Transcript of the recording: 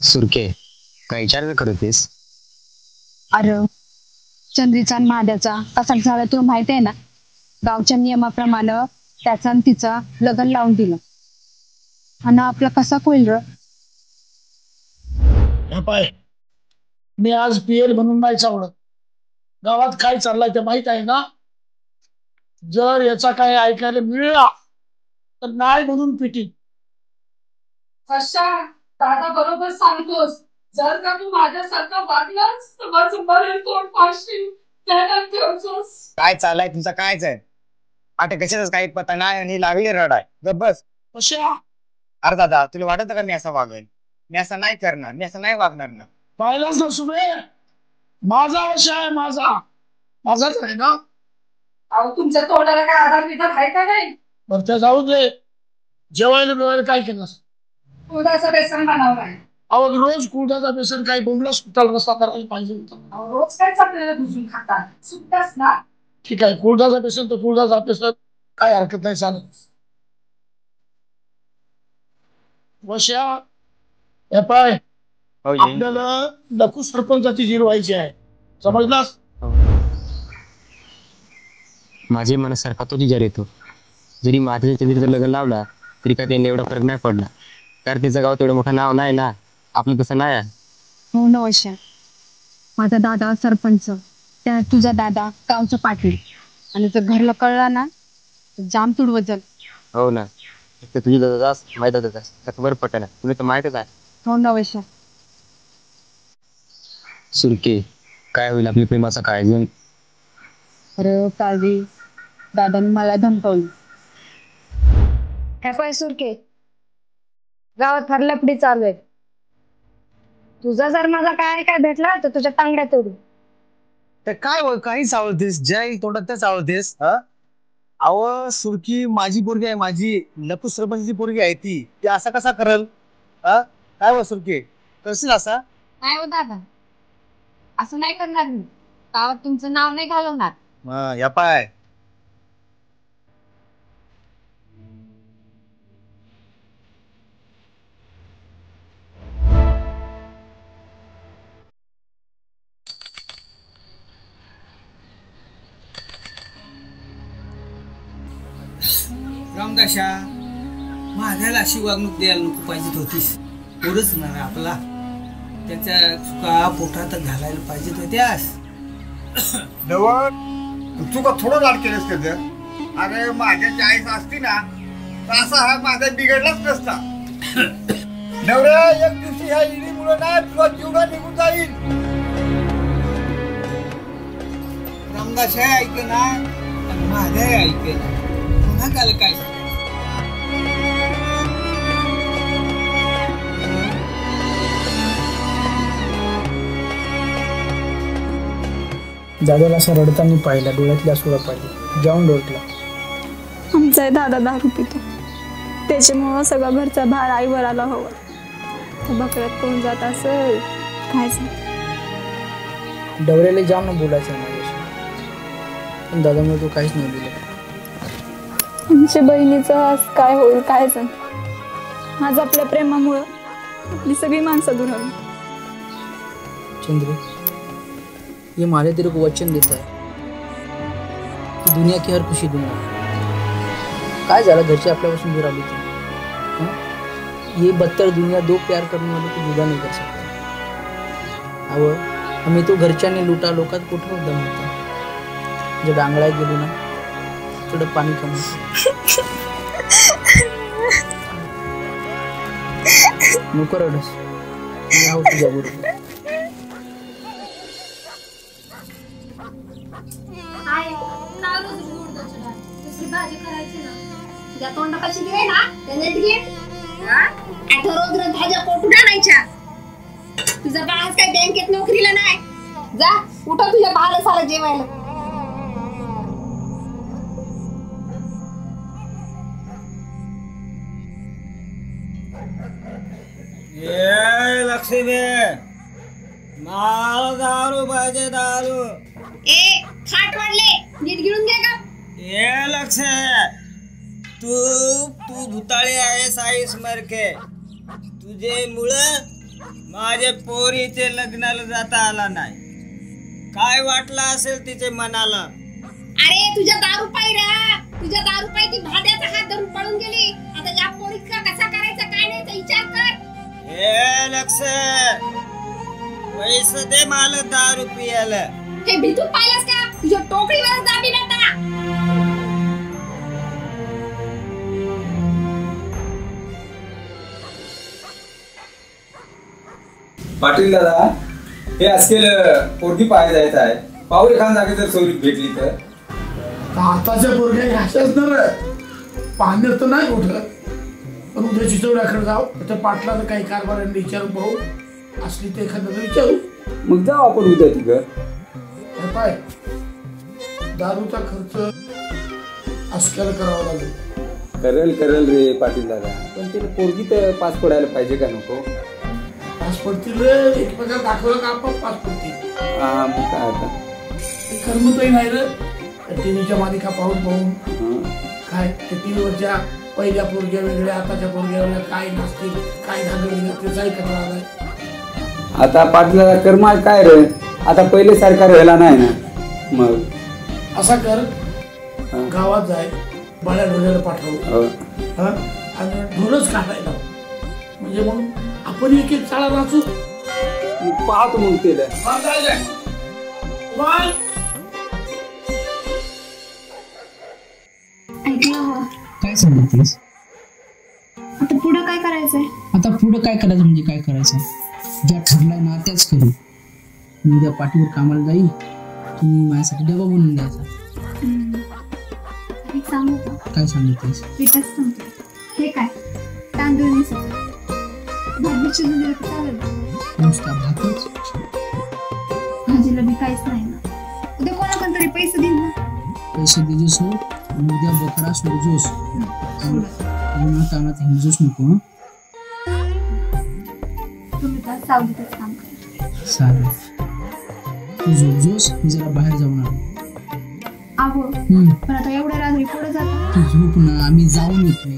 सुरके, काय विचार करत होतीस? अरे चंद्रीचा आणि महाद्याचा कसा झाला तुला माहित आहे ना. गावच्या नियमाप्रमाणे त्याचा आणि तिचं लग्न लावून दिलं आणि आपला कसा होईल र. पाय, मी आज पीएल म्हणून नाही चावलं. गावात काय चाललंय ते माहित आहे ना. जर याचा काय ऐकायला मिळाला तर नाही म्हणून पिटी. दादा बरोबर सांगतोस. जर का तू माझ्यासारखं वागलास तर माझं मरण तोंड पाडशील. काय चाललंय तुमचा? कायच आहे आता? कशाच काही पता नाही आणि लागली रडाय. गप बस. कशा? अरे दादा, तुला वाटत का मी असं वागेन? मी असं नाही करणार, मी असं नाही वागणार ना. पाहिलाच ना सुबे, माझा विषय आहे. माझाच आहे ना. अहो तुमच्या तोंडाला काय आधार विधान आहे का नाही? बरं त्या जाऊ दे. जेवायला काय केलं? कुळदाचा बेसन बनवलाय. अहो रोज कुळदाचा बेसन काही बोंबला सुट्टाल रस्ता करायला पाहिजे होता. अहो रोज काय आपल्याला भुजून खातात, सुट्टाच ना. ठीक आहे, कुळदाचा बेसन तर कुळदाचा बेसन, काय हरकत नाही, चालत. वश्या, हे पाय, आपल्याला लकू सरपंचाची जिरवायची आहे, समजलास? माझे मनासारखा तो विचार येतो. जरी माझ्या चंद्रीचं लग्न लावला तरी काय त्यांनी एवढा फरक नाही पडला, कारण त्याचं गाव तेवढं मोठं नाव नाही ना. आपलं तसं नाही आहे. हो ना वश्या, माझा दादा सरपंच, त्या तुझा दादा गावचं पाटील, आणि जर घरला कळला ना तर जाम तुडवत जाल. हो ना, तुझी दादा माहित होता त्याचं बरं पटेल, तुला तर माहितच आहे. हो ना वश्या. सुरके, काय होईल आपल्या प्रेमाचा काळजी? अरे काळजी, दादाने मला धमकावली. हे पाय सुरके, गावात फार लपडी चालू आहे. तुझा जर माझा काय भेटला तर तुझ्या तांगड्या तोडू. तर काय काही चावळतेस? जय तोंडात त्याच आवडतेस. अव सुरकी माझी पोरगी आहे, माझी लपू सरपंचची पोरगी आहे ती असा कसा करल? काय व सुरकी, करशील असा? नाही हो दादा, असं नाही करणार मी. गावात तुमचं नाव नाही घालवणार. या पाय, रामदाशा, माझ्याला अशी वागणूक द्यायला नको पाहिजेत होतीस. पुढंच ना आपला, त्याच्या चुका पोटात घालायला पाहिजेत होत्यास. तू का थोडं लाड केलंस त्याच? अरे माझ्या चाळीस असती ना तर असा हा माझा बिघडलाच नसता. नवऱ्या, एक दिवशी ह्या इडीमुळे ना तुला जीवना निघून जाईल. रामदाशा ऐक ना, माझ्या ऐक ना, पुन्हा काल काय दादाला असं रडताना पाहिला, डोळ्यातल्या असूला पाहिजे, जाऊन डोळला. आमचा दादा दारू पितो, त्याच्यामुळं सगळा घरचा भार आईवर आला हवा. बकऱ्यात कोण जात असेल काय सांग. डवऱ्याला जाम न बोलायचं माझ्याशी, पण दादामुळे तो काहीच नाही बोलत. आमच्या बहिणीचं आज काय होईल काय सांग. आज आपल्या प्रेमामुळं आपली सगळी माणसं दुरावली. चंद्र, ये मारे तेरे को वचन देता है कि दुनिया की हर खुशी दूंगा, काय झालं घरचे आपल्यापासून दूर आली तर ये बदतर दुनिया दो प्यार करने वाले को जुदा नहीं कर सकते. अव आम्ही तो घरच्यांनी लुटा लोकात कुठं दम होता. जर डांगळात गेलो ना थोडं पाणी कमी. नको रडस, मी आहो तुझ्या बरोबर. भाजी करायची ना तुझ्या तोंडापाशी घे ना त्याने घे. रोज रोज भाज्या पोटून आणायच्या. तुझा बाळ काय बँकेत नोकरीला नाही. जा उठा तुझ्या बाळाला सारं जेवायला. ये लक्ष्मी मला दारू पाहिजे दारू. ए खाट वाढले नीट गिळून घे का. ये लक्ष तू भुताळी आहेस आईस मरके. तुझे मुळे माझे पोरीचे लग्नाला जाता आला नाही. काय वाटलं असेल तिचे मनाला. अरे तुझ्या दारू पायी रा तुझ्या दारू पायी ती भाड्याचा हात धरून पळून गेली. आता या पोरीचा कसा करायचा काय नाही याचा विचार कर. हे लक्ष पैसे दे मला दारू पियाला. हे भीतून पाहिलंस का तुझ्या टोकरीवर दाबी नव्हता. पाटील दादा हे असकेल पोरगी पाहायला जायचं आहे. पाहू एखाद जागे जर चोरी भेटली तर. आताच्या पोरग्या अशाच ना पाहण्यात तर नाही कुठं. पण उद्या चितवड्याकडे जाऊ त्या पाटलाचं काही कारभारांनी विचारू पाहू. असली ते एखाद्याला विचारू. मग जाऊ आपण उद्या तिकडं. पाय दारूचा खर्च असक्याला करावा लागेल. करेल रे पाटील दादा. पण तिला पोरगी तर पास पडायला पाहिजे का नको. पास पडतील एकमेकाला दाखवलं का आपण पास पडतील. हा मग काय आता करमतही नाही रे. टीव्हीच्या मालिका पाहून काय ते टीव्हीवरच्या पहिल्या पोरग्या वेगळ्या आताच्या पोरग्या वेगळ्या काय नसतील काय झालं त्याचाही कचरा आलाय. आता पाटलाला कर्म काय रे. आता पहिले सारखा राहिला नाही ना. मग असा कर गावात जाय बाळ्या ढोल्याला पाठवू आणि ढोलच काढायला. म्हणजे मग आपण एक एक चाळा वाचू. पाहतो मग ते काय सांगतेस. आता पुढं काय करायचंय. आता पुढं काय करायचं म्हणजे काय करायचं. ज्या ठरलाय ना त्याच करू. मी उद्या पाठीवर कामाला जाईल. तुम्ही माझ्यासाठी डबा बनवून द्यायचा. सांगू का. काय सांगतेस. पिठच सांगते. हे काय तांदूळ भाजीची चालेल. नुसता भातच. भाजीला बी काहीच नाही ना. उद्या कोणाकडे तरी पैसे देईन ना. पैसे देजोस उद्या बकरा सोडजोस. कामात हिंजोस नको. तुम्ही तर सावलीतच काम करा. चालेल तू झोपजोस. मी जरा बाहेर जाऊन आलो. आहो पण आता एवढ्या रात्री पुढे जातो. तू झोप ना आम्ही जाऊन येतोय.